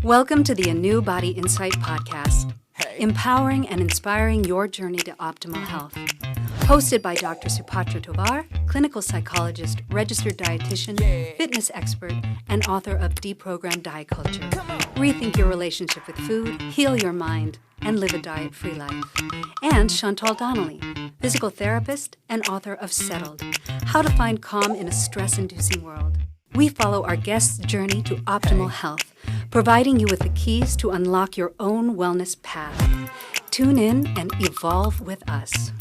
Welcome to the ANEW Body Insight podcast, empowering and inspiring your journey to optimal health. Hosted by Dr. Supatra Tovar, clinical psychologist, registered dietitian, fitness expert, and author of Deprogrammed Diet Culture. Rethink your relationship with food, heal your mind, and live a diet-free life. And Chantal Donnelly, physical therapist and author of Settled, How to Find Calm in a Stress-Inducing World. We follow our guests' journey to optimal health, providing you with the keys to unlock your own wellness path. Tune in and evolve with us.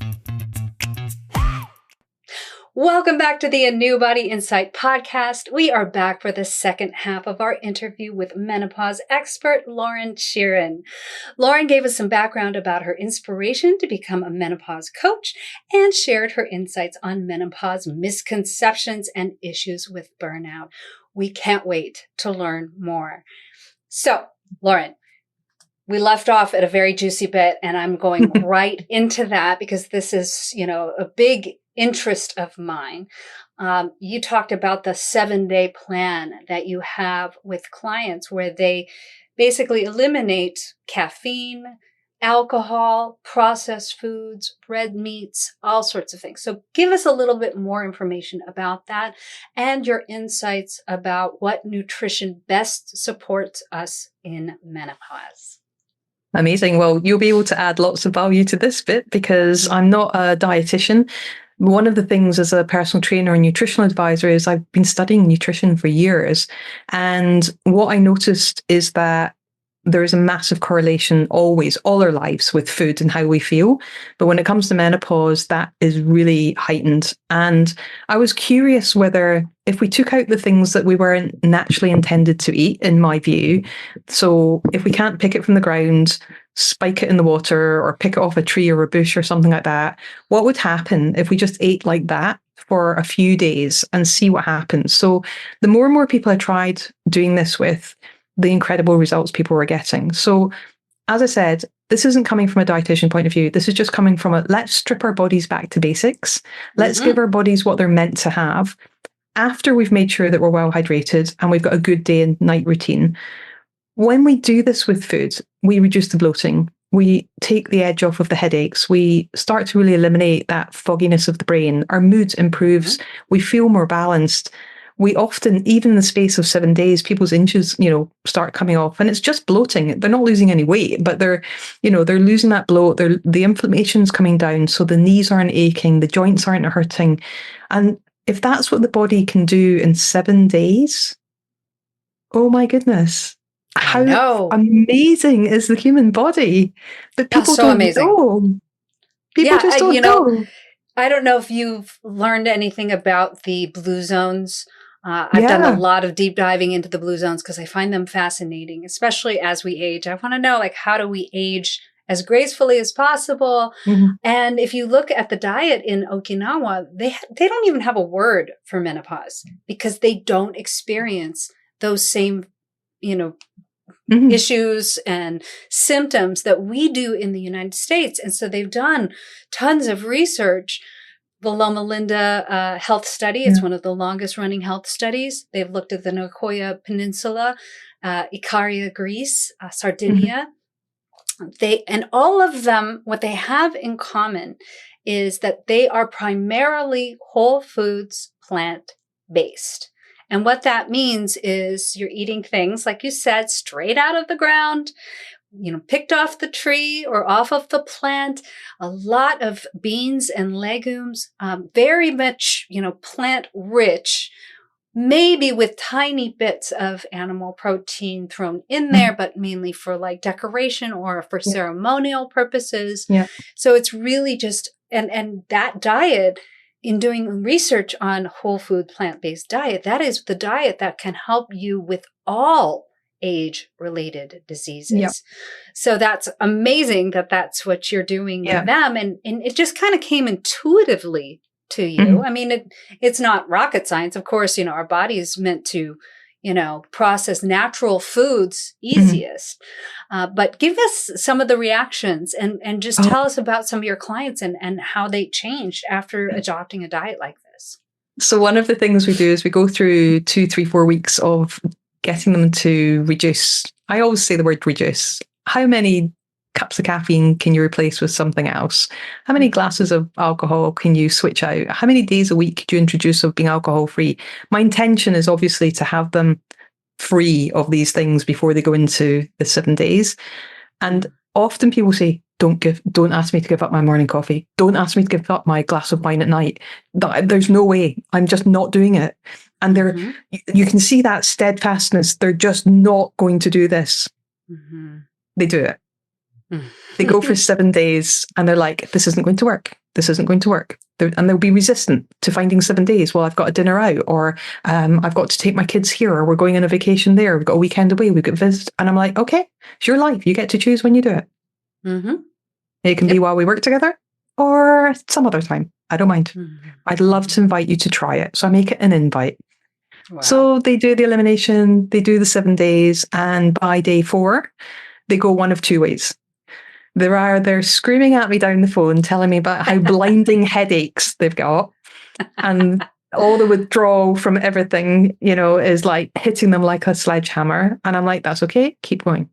Welcome back to the ANEW Body Insight podcast. We are back for the second half of our interview with menopause expert Lauren Chiren. Lauren gave us some background about her inspiration to become a menopause coach and shared her insights on menopause misconceptions and issues with burnout. We can't wait to learn more. So, Lauren, we left off at a very juicy bit, and I'm going right into that because this is, a big interest of mine. You talked about the 7-day plan that you have with clients where they basically eliminate caffeine, alcohol, processed foods, red meats, all sorts of things. So give us a little bit more information about that and your insights about what nutrition best supports us in menopause. Amazing. Well, you'll be able to add lots of value to this bit because I'm not a dietitian. One of the things as a personal trainer and nutritional advisor is I've been studying nutrition for years. And what I noticed is that there is a massive correlation always, all our lives, with food and how we feel. But when it comes to menopause, that is really heightened. And I was curious whether if we took out the things that we weren't naturally intended to eat, in my view, so if we can't pick it from the ground, spike it in the water or pick it off a tree or a bush or something like that, what would happen if we just ate like that for a few days and see what happens? So the more and more people I tried doing this with, the incredible results people were getting. So as I said, this isn't coming from a dietitian point of view. This is just coming from let's strip our bodies back to basics. Let's give our bodies what they're meant to have after we've made sure that we're well hydrated and we've got a good day and night routine. When we do this with food, we reduce the bloating. We take the edge off of the headaches. We start to really eliminate that fogginess of the brain. Our mood improves. We feel more balanced. We often, even in the space of 7 days, people's inches, start coming off, and it's just bloating. They're not losing any weight, but they're losing that bloat. The inflammation's coming down, so the knees aren't aching, the joints aren't hurting. And if that's what the body can do in 7 days, oh my goodness. How amazing is the human body? But people don't know. People just don't know. I don't know if you've learned anything about the blue zones. I've done a lot of deep diving into the blue zones because I find them fascinating, especially as we age. I want to know, how do we age as gracefully as possible? And if you look at the diet in Okinawa, they don't even have a word for menopause because they don't experience those same, issues and symptoms that we do in the United States. And so they've done tons of research. The Loma Linda health study, it's one of the longest running health studies. They've looked at the Nicoya Peninsula, Icaria, Greece, Sardinia. And all of them, what they have in common is that they are primarily whole foods, plant-based. And what that means is you're eating things, like you said, straight out of the ground, picked off the tree or off of the plant, a lot of beans and legumes, very much, plant rich, maybe with tiny bits of animal protein thrown in there, but mainly for decoration or for ceremonial purposes. So it's really just, and that diet, in doing research on whole food plant-based diet, that is the diet that can help you with all age-related diseases. So that's amazing that that's what you're doing with them. And it just kind of came intuitively to you. I mean, it's not rocket science. Of course, our body is meant to, process natural foods easiest. But give us some of the reactions and just tell us about some of your clients and how they changed after adopting a diet like this. So one of the things we do is we go through 2, 3, 4 weeks of getting them to reduce I always say the word reduce. How many cups of caffeine can you replace with something else? How many glasses of alcohol can you switch out? How many days a week do you introduce of being alcohol free? My intention is obviously to have them free of these things before they go into the 7 days. And often people say, don't ask me to give up my morning coffee. Don't ask me to give up my glass of wine at night. There's no way. I'm just not doing it. And you can see that steadfastness. They're just not going to do this. They do it. They go for 7 days and they're like, this isn't going to work. This isn't going to work. And they'll be resistant to finding 7 days. Well, I've got a dinner out, or I've got to take my kids here, or we're going on a vacation there. We've got a weekend away. We've got visits. And I'm like, okay, it's your life. You get to choose when you do it. It can be while we work together or some other time. I don't mind. I'd love to invite you to try it. So I make it an invite. Wow. So they do the elimination, they do the 7 days, and by day 4, they go one of 2 ways. They're screaming at me down the phone, telling me about how blinding headaches they've got, and all the withdrawal from everything, is like hitting them like a sledgehammer. And I'm like, that's okay. Keep going.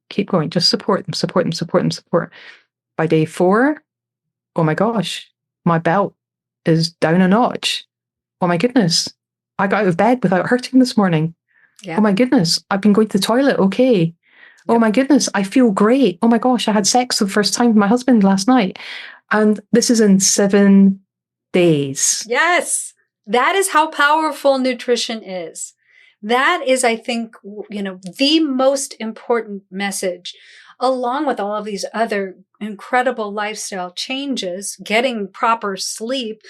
Just support them. By day 4, oh my gosh, my belt is down a notch. Oh my goodness, I got out of bed without hurting this morning. Yeah. Oh my goodness, I've been going to the toilet. Okay. Oh my goodness, I feel great. Oh my gosh, I had sex for the first time with my husband last night. And this is in 7 days. Yes, that is how powerful nutrition is. That is, I think, the most important message, along with all of these other incredible lifestyle changes, getting proper sleep.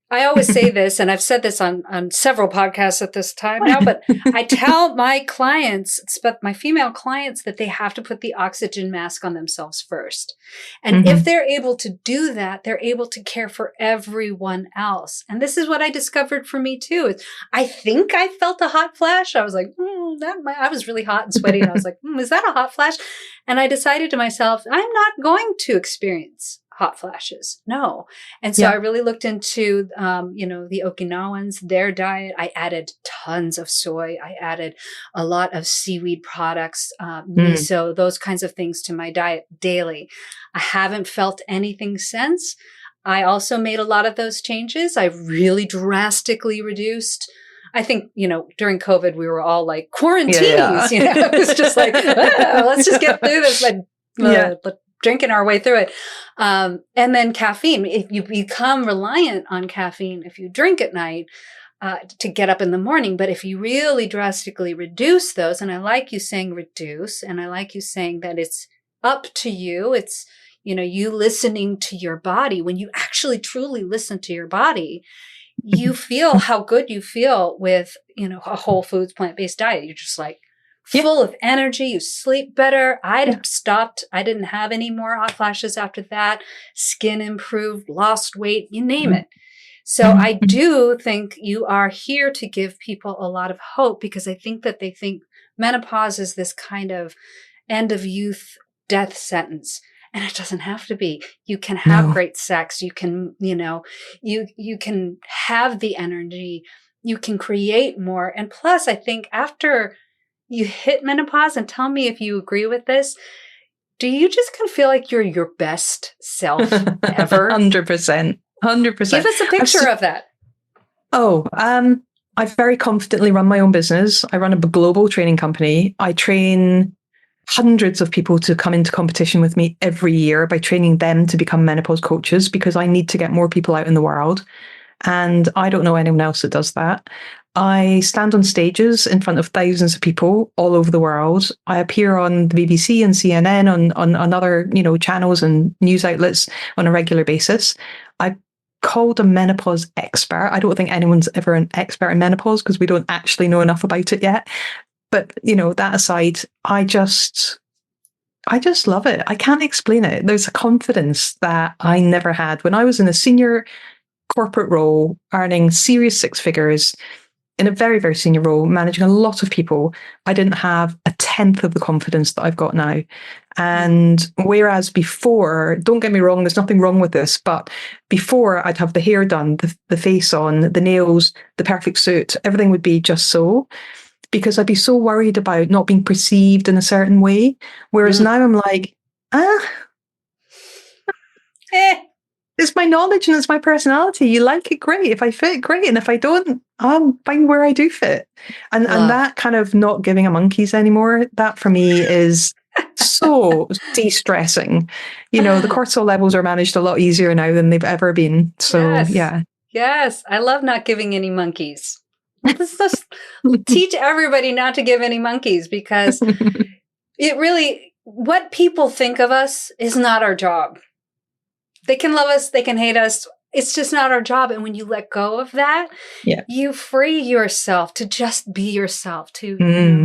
I always say this, and I've said this on several podcasts at this time now, but I tell my clients, my female clients, that they have to put the oxygen mask on themselves first. And if they're able to do that, they're able to care for everyone else. And this is what I discovered for me too. I think I felt a hot flash. I was like, I was really hot and sweaty. And I was like, is that a hot flash? And I decided to myself, I'm not going to experience hot flashes. No. And so I really looked into, the Okinawans, their diet. I added tons of soy. I added a lot of seaweed products, miso, those kinds of things to my diet daily. I haven't felt anything since. I also made a lot of those changes. I really drastically reduced. I think, during COVID, we were all like quarantinis, it was just like, let's just get through this. But drinking our way through it. And then caffeine, if you become reliant on caffeine, if you drink at night, to get up in the morning. But if you really drastically reduce those, and I like you saying reduce, and I like you saying that it's up to you. It's, you listening to your body. When you actually truly listen to your body, you feel how good you feel with, a whole foods, plant-based diet. You're just like, full of energy, you sleep better. I stopped. I didn't have any more hot flashes after that. Skin improved, lost weight, you name it. So I do think you are here to give people a lot of hope, because I think that they think menopause is this kind of end of youth death sentence. And it doesn't have to be. You can have great sex. You can, you can have the energy. You can create more. And plus, I think after you hit menopause, and tell me if you agree with this, do you just kind of feel like you're your best self ever? 100%. 100%. Give us a picture of that. I very confidently run my own business. I run a global training company. I train hundreds of people to come into competition with me every year by training them to become menopause coaches, because I need to get more people out in the world. And I don't know anyone else that does that. I stand on stages in front of thousands of people all over the world. I appear on the BBC and CNN, on other, channels and news outlets on a regular basis. I'm called a menopause expert. I don't think anyone's ever an expert in menopause, because we don't actually know enough about it yet. But, that aside, I just love it. I can't explain it. There's a confidence that I never had when I was in a senior corporate role, earning serious 6 figures, in a very, very senior role, managing a lot of people. I didn't have a tenth of the confidence that I've got now. And whereas before, don't get me wrong, there's nothing wrong with this, but before I'd have the hair done, the face on, the nails, the perfect suit, everything would be just so. because I'd be so worried about not being perceived in a certain way. Whereas now I'm like, it's my knowledge and it's my personality. You like it, great. If I fit, great. And if I don't, I'm fine where I do fit. And that kind of not giving a monkeys anymore, that for me is so de-stressing. The cortisol levels are managed a lot easier now than they've ever been. So Yes. I love not giving any monkeys. Let's just teach everybody not to give any monkeys, because it really, what people think of us is not our job. They can love us, they can hate us. It's just not our job. And when you let go of that, you free yourself to just be yourself, to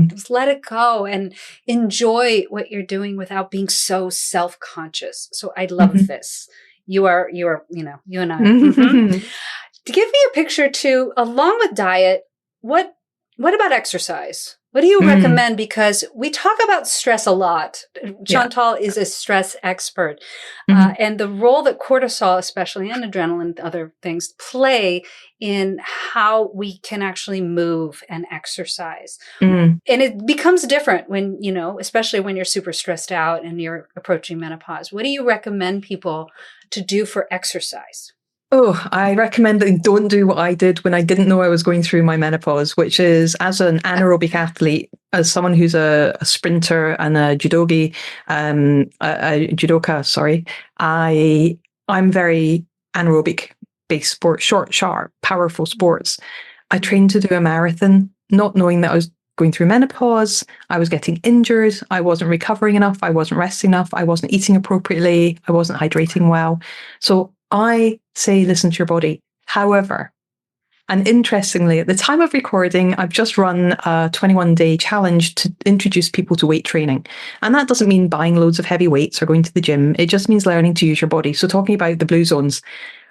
just let it go and enjoy what you're doing without being so self-conscious. So I love this. You and I. To give me a picture too, along with diet, what about exercise? What do you recommend? Because we talk about stress a lot. Chantal is a stress expert. And the role that cortisol, especially, and adrenaline and other things play in how we can actually move and exercise. And it becomes different when, especially when you're super stressed out and you're approaching menopause. What do you recommend people to do for exercise? Oh, I recommend that you don't do what I did when I didn't know I was going through my menopause, which is, as an anaerobic athlete, as someone who's a sprinter and a judogi, a judoka, sorry, I'm very anaerobic based sports, short, sharp, powerful sports. I trained to do a marathon, not knowing that I was going through menopause. I was getting injured. I wasn't recovering enough. I wasn't resting enough. I wasn't eating appropriately. I wasn't hydrating well. So I say, listen to your body. However, and interestingly, at the time of recording, I've just run a 21-day challenge to introduce people to weight training. And that doesn't mean buying loads of heavy weights or going to the gym. It just means learning to use your body. So talking about the blue zones,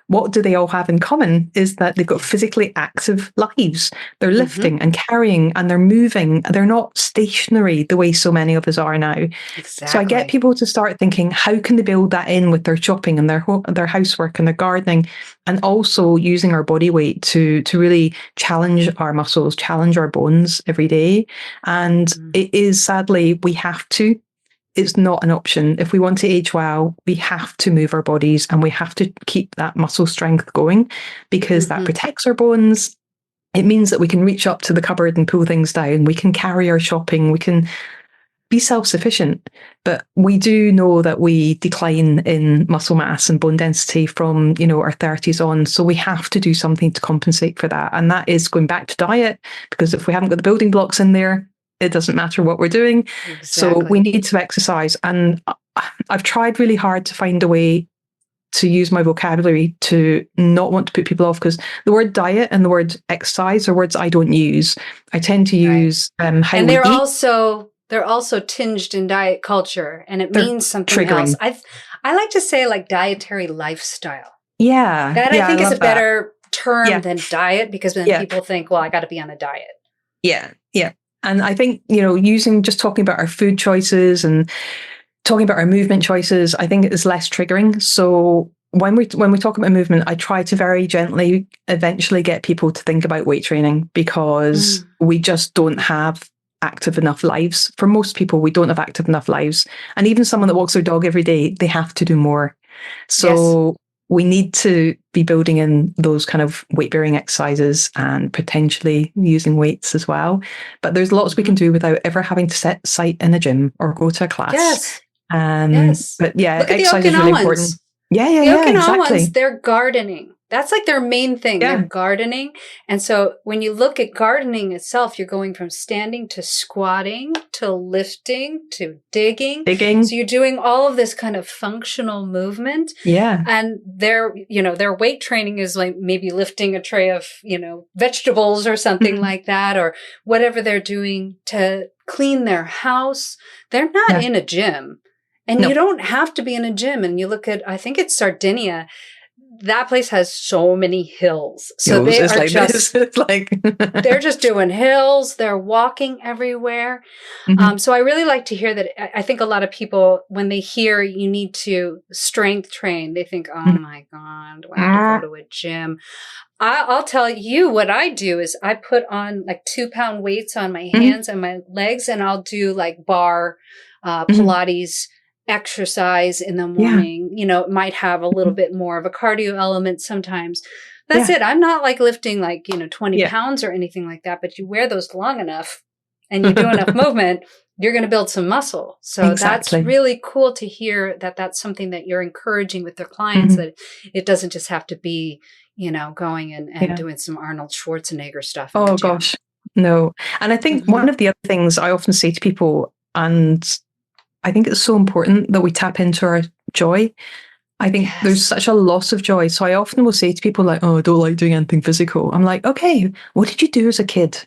what do they all have in common is that they've got physically active lives. They're lifting and carrying and they're moving. They're not stationary the way so many of us are now. Exactly. So I get people to start thinking, how can they build that in with their shopping and their housework and their gardening, and also using our body weight to really challenge our muscles, challenge our bones every day. And it is, sadly, we have to. It's not an option. If we want to age well, we have to move our bodies and we have to keep that muscle strength going, because that protects our bones. It means that we can reach up to the cupboard and pull things down. We can carry our shopping. We can be self-sufficient. But we do know that we decline in muscle mass and bone density from, our 30s on. So we have to do something to compensate for that. And that is going back to diet, because if we haven't got the building blocks in there, it doesn't matter what we're doing. Exactly. So we need to exercise. And I've tried really hard to find a way to use my vocabulary to not want to put people off, because the word diet and the word exercise are words I don't use. I tend to use how and we they're eat. They're also tinged in diet culture, and it means something else. I like to say like dietary lifestyle. Yeah. That I think is a better term than diet, because then people think, well, I got to be on a diet. Yeah. Yeah. And I think, talking about our food choices and talking about our movement choices, I think it is less triggering. So when we talk about movement, I try to very gently eventually get people to think about weight training, because we just don't have active enough lives. For most people, we don't have active enough lives. And even someone that walks their dog every day, they have to do more. So we need to be building in those kind of weight-bearing exercises and potentially using weights as well. But there's lots we can do without ever having to set sight in a gym or go to a class. But yeah, look at exercise is really important. The Exactly. Okinawans, they're gardening. That's like their main thing. They're gardening. And so when you look at gardening itself, you're going from standing to squatting to lifting to digging. So you're doing all of this kind of functional movement. Yeah. And their weight training is like maybe lifting a tray of, vegetables or something like that, or whatever they're doing to clean their house. They're not in a gym. And you don't have to be in a gym. And you look at, I think it's Sardinia. that place has so many hills. So Hills. they It's are like just, this. It's like they're just doing hills. They're walking everywhere. Mhm. So I really like to hear that. I think a lot of people, when they hear you need to strength train, they think, oh my God, do I have to go to a gym? I'll tell you what I do is I put on like 2-pound weights on my Mhm. hands and my legs, and I'll do like bar, Mhm. Pilates exercise in the Yeah. morning. You know, it might have a little Mhm. bit more of a cardio element sometimes. That's Yeah. it. I'm not like lifting like, 20 Yeah. pounds or anything like that, but you wear those long enough and you do enough movement, you're going to build some muscle. So that's Exactly. really cool to hear that that's something that you're encouraging with their clients, Mhm. that it doesn't just have to be, going and Yeah. doing some Arnold Schwarzenegger stuff at the Oh gym. gosh. No. And I think Hmm. one of the other things I often say to people, and I think it's so important that we tap into our joy. I think there's Yes. such a loss of joy. So I often will say to people like, oh, I don't like doing anything physical. I'm like, okay, what did you do as a kid?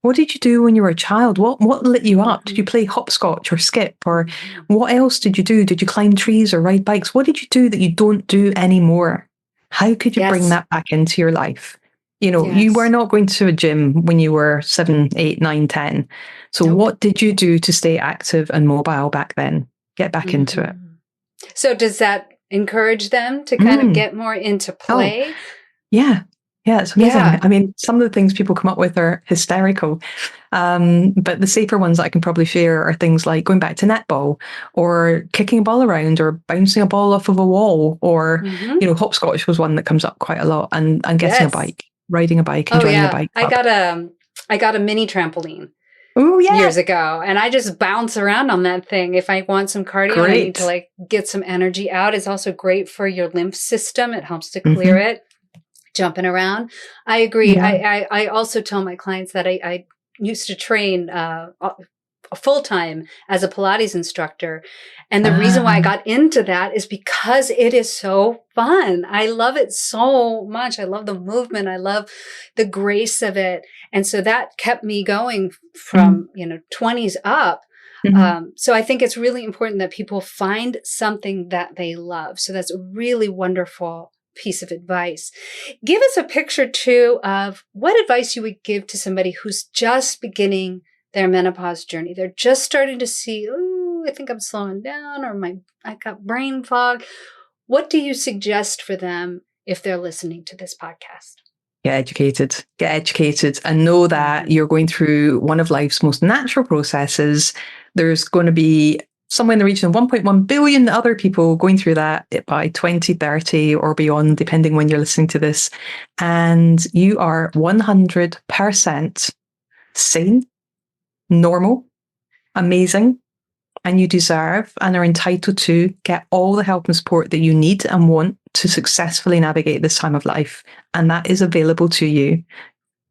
What did you do when you were a child? What lit you up? Did Hmm. you play hopscotch or skip? Or Hmm. what else did you do? Did you climb trees or ride bikes? What did you do that you don't do anymore? How could you bring Yes. that back into your life? You were Yes. not going to a gym when you were 7, 8, 9, 10. So Nope. what did you do to stay active and mobile back then? Get back into it. Hmm. So does that encourage them to kind of Mm. get more into Oh, play? yeah. Yeah, it's amazing. Yeah. I mean, some of the things people come up with are hysterical. But the safer ones that I can probably share are things like going back to netball or kicking a ball around or bouncing a ball off of a wall or, Hmm. hopscotch was one that comes up quite a lot and getting a Yes. bike, riding a bike and Oh joining a yeah. bike I club. got a mini trampoline Oh, yeah. years ago, and I just bounce around on that thing. If I want some cardio and I need to Great. like get some energy out, it's also great for your lymph system. It helps to clear Hmm. it. Jumping around. I agree. Yeah. I also tell my clients that I used to train full time as a Pilates instructor. And the reason why I Ah, got into that is because it is so fun. I love it so much. I love the movement. I love the grace of it. And so that kept me going mhm, from, 20s up. mhm. So I think it's really important that people find something that they love. So that's a really wonderful piece of advice. Give us a picture too of what advice you would give to somebody who's just beginning their menopause journey. They're just starting to see, oh, I think I'm slowing down, or I got brain fog. What do you suggest for them if they're listening to this podcast? Get educated, and know that Mm-hmm. you're going through one of life's most natural processes. There's going to be somewhere in the region of 1.1 billion other people going through that by 2030 or beyond, depending when you're listening to this. And you are 100% sane, normal, amazing, and you deserve and are entitled to get all the help and support that you need and want to successfully navigate this time of life. And that is available to you.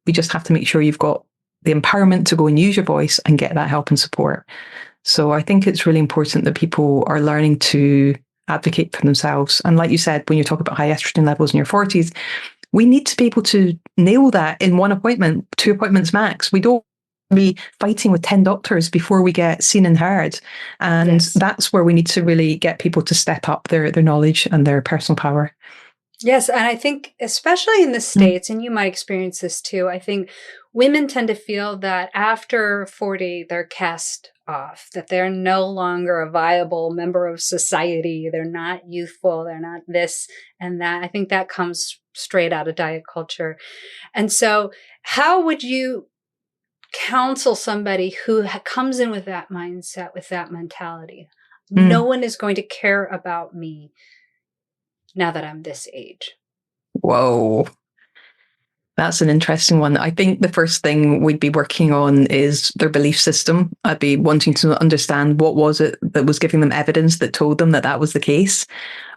We just have to make sure you've got the empowerment to go and use your voice and get that help and support. So I think it's really important that people are learning to advocate for themselves. And like you said, when you talk about high estrogen levels in your 40s, we need to be able to nail that in one appointment, 2 appointments max. We don't be fighting with 10 doctors before we get seen and heard. And Yes. that's where we need to really get people to step up their knowledge and their personal power. Yes. And I think, especially in the Mm. States, and you might experience this too, I think women tend to feel that after 40, they're cast off, that they're no longer a viable member of society. They're not youthful. They're not this and that. I think that comes straight out of diet culture. And so, how would you counsel somebody who comes in with that mindset, with that mentality? No Mm. one is going to care about me now that I'm this age. Whoa. That's an interesting one. I think the first thing we'd be working on is their belief system. I'd be wanting to understand what was it that was giving them evidence that told them that that was the case.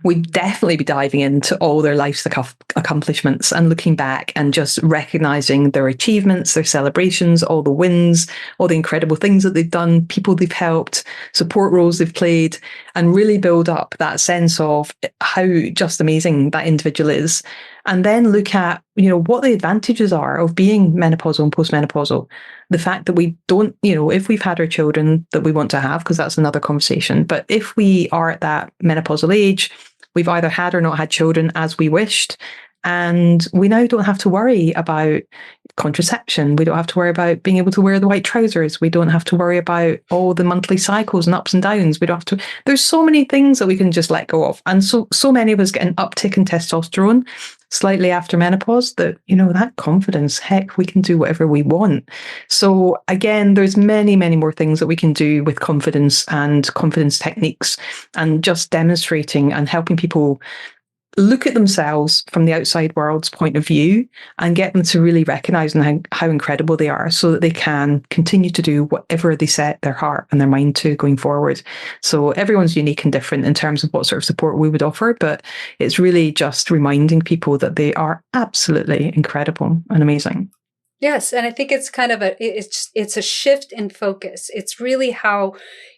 We'd definitely be diving into all their life's accomplishments and looking back and just recognizing their achievements, their celebrations, all the wins, all the incredible things that they've done, people they've helped, support roles they've played, and really build up that sense of how just amazing that individual is. And then look at, what the advantages are of being menopausal and postmenopausal. The fact that we don't, if we've had our children that we want to have, because that's another conversation, but if we are at that menopausal age, We've either had or not had children as we wished. And we now don't have to worry about contraception. We don't have to worry about being able to wear the white trousers. We don't have to worry about all the monthly cycles and ups and downs. We don't have to. There's so many things that we can just let go of. And so many of us get an uptick in testosterone slightly after menopause that, that confidence, heck, we can do whatever we want. So again, there's many, many more things that we can do with confidence and confidence techniques and just demonstrating and helping people look at themselves from the outside world's point of view and get them to really recognize how incredible they are so that they can continue to do whatever they set their heart and their mind to going forward. So everyone's unique and different in terms of what sort of support we would offer, but it's really just reminding people that they are absolutely incredible and amazing. Yes, and I think it's kind of it's a shift in focus. It's really how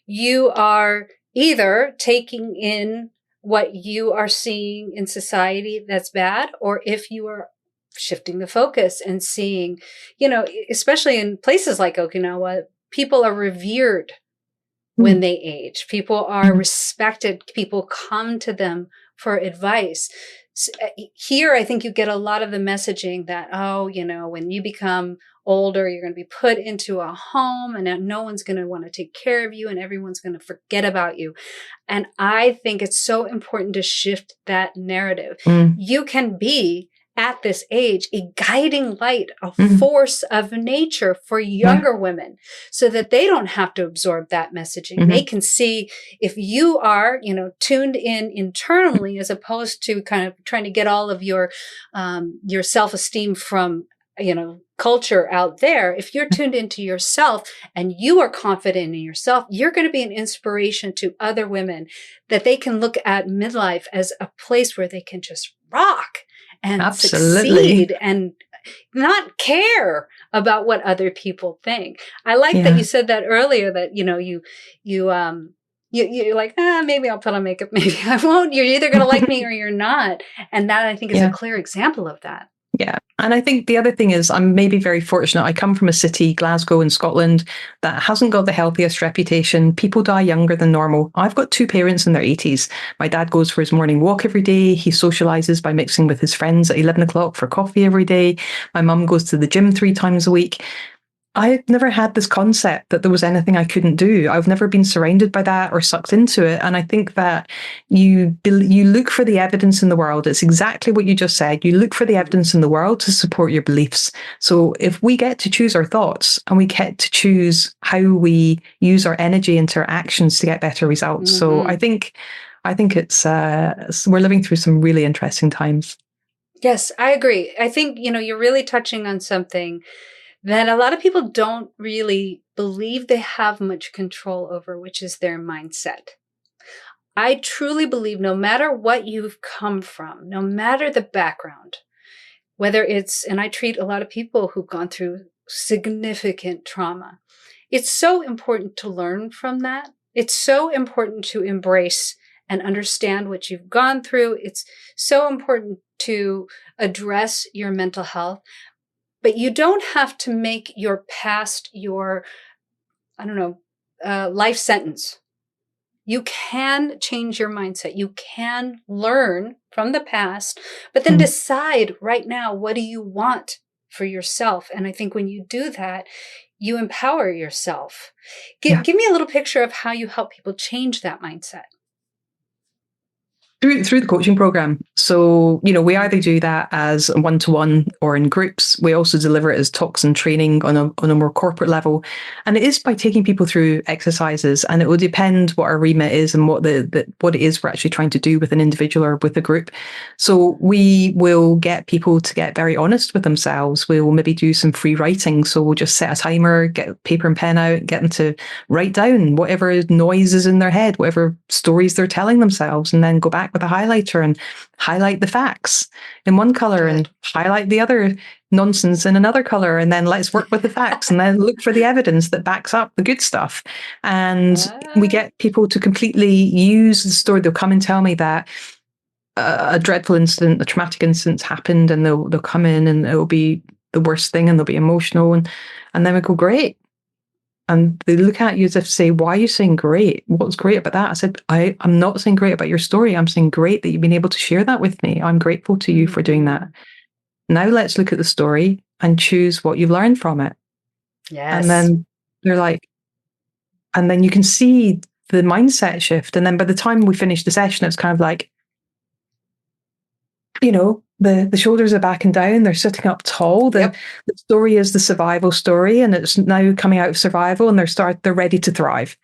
you are either taking in what you are seeing in society that's bad, or if you are shifting the focus and seeing, especially in places like Okinawa, people are revered when they age. People are respected. People come to them for advice. Here, I think you get a lot of the messaging that, when you become older, you're going to be put into a home and no one's going to want to take care of you and everyone's going to forget about you. And I think it's so important to shift that narrative. You can be at this age a guiding light, a force of nature for younger women so that they don't have to absorb that messaging. They can see if you are, tuned in internally as opposed to kind of trying to get all of your self-esteem from, culture out there. If you're tuned into yourself and you are confident in yourself, you're going to be an inspiration to other women that they can look at midlife as a place where they can just rock and succeed and not care about what other people think. I like that you said that earlier, that, you're like, maybe I'll put on makeup, maybe I won't. You're either going to like me or you're not. And that, I think, is a clear example of that. Yeah. And I think the other thing is I'm maybe very fortunate. I come from a city, Glasgow in Scotland, that hasn't got the healthiest reputation. People die younger than normal. I've got two parents in their 80s. My dad goes for his morning walk every day. He socializes by mixing with his friends at 11 o'clock for coffee every day. My mum goes to the gym 3 times a week. I've never had this concept that there was anything I couldn't do. I've never been surrounded by that or sucked into it. And I think that you look for the evidence in the world. It's exactly what you just said. You look for the evidence in the world to support your beliefs. So if we get to choose our thoughts and we get to choose how we use our energy into our actions to get better results. So I think it's we're living through some really interesting times. Yes, I agree. I think, you're really touching on something that a lot of people don't really believe they have much control over, which is their mindset. I truly believe no matter what you've come from, no matter the background, whether it's, and I treat a lot of people who've gone through significant trauma, it's so important to learn from that. It's so important to embrace and understand what you've gone through. It's so important to address your mental health. But you don't have to make your past your, life sentence. You can change your mindset. You can learn from the past, but then decide right now, what do you want for yourself? And I think when you do that, you empower yourself. Give me a little picture of how you help people change that mindset. Through the coaching program. So, we either do that as a one-to-one or in groups. We also deliver it as talks and training on a more corporate level. And it is by taking people through exercises, and it will depend what our remit is and what it is we're actually trying to do with an individual or with a group. So we will get people to get very honest with themselves. We'll maybe do some free writing. So we'll just set a timer, get paper and pen out, get them to write down whatever noise is in their head, whatever stories they're telling themselves, and then go back with a highlighter and highlight the facts in one color and highlight the other nonsense in another color, and then let's work with the facts and then look for the evidence that backs up the good stuff. And we get people to completely use the story. They'll come and tell me that a dreadful incident, a traumatic incident happened, and they'll come in and it'll be the worst thing and they'll be emotional, and then we go, great. And they look at you as if to say, why are you saying great? What's great about that? I said, I'm not saying great about your story. I'm saying great that you've been able to share that with me. I'm grateful to you for doing that. Now let's look at the story and choose what you've learned from it. Yes. And then they're like, and then you can see the mindset shift. And then by the time we finish the session, it's kind of like, you know, the shoulders are back and down. They're sitting up tall. The story is the survival story, and it's now coming out of survival, and they're ready to thrive.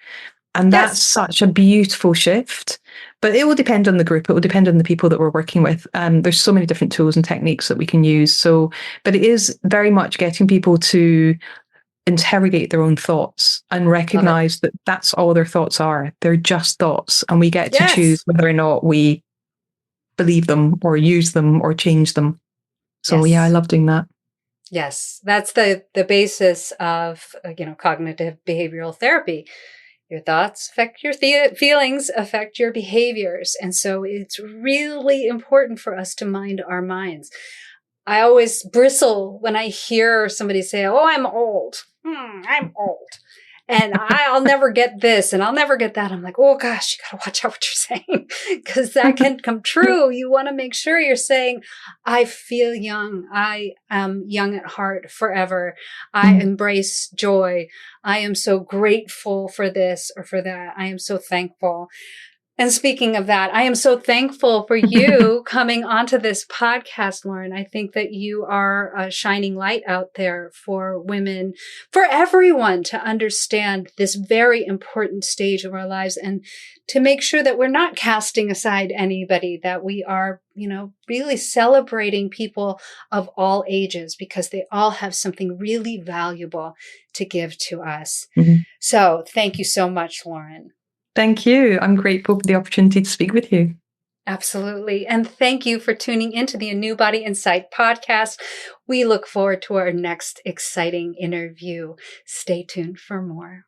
And that's such a beautiful shift. But it will depend on the group. It will depend on the people that we're working with. There's so many different tools and techniques that we can use. So, but it is very much getting people to interrogate their own thoughts and recognize that that's all their thoughts are. They're just thoughts, and we get to choose whether or not we believe them or use them or change them. So yeah, I love doing that. Yes, that's the basis of cognitive behavioral therapy. Your thoughts affect your feelings, affect your behaviors. And so it's really important for us to mind our minds. I always bristle when I hear somebody say, oh, I'm old. I'm old. And I'll never get this and I'll never get that. I'm like, oh gosh, you got to watch out what you're saying because that can come true. You want to make sure you're saying, I feel young. I am young at heart forever. I embrace joy. I am so grateful for this or for that. I am so thankful. And speaking of that, I am so thankful for you coming onto this podcast, Lauren. I think that you are a shining light out there for women, for everyone to understand this very important stage of our lives and to make sure that we're not casting aside anybody, that we are, really celebrating people of all ages because they all have something really valuable to give to us. So thank you so much, Lauren. Thank you. I'm grateful for the opportunity to speak with you. Absolutely. And thank you for tuning into the ANEW Body Insight podcast. We look forward to our next exciting interview. Stay tuned for more.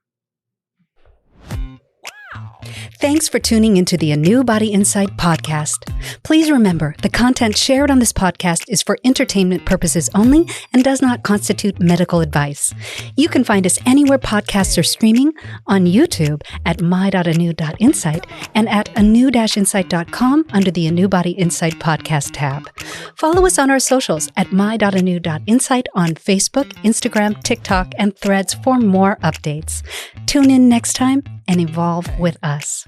Thanks for tuning into the ANEW Body Insight podcast. Please remember, the content shared on this podcast is for entertainment purposes only and does not constitute medical advice. You can find us anywhere podcasts are streaming, on YouTube at my.anew.insight and at anew-insight.com under the ANEW Body Insight podcast tab. Follow us on our socials at my.anew.insight on Facebook, Instagram, TikTok, and Threads for more updates. Tune in next time and evolve with us.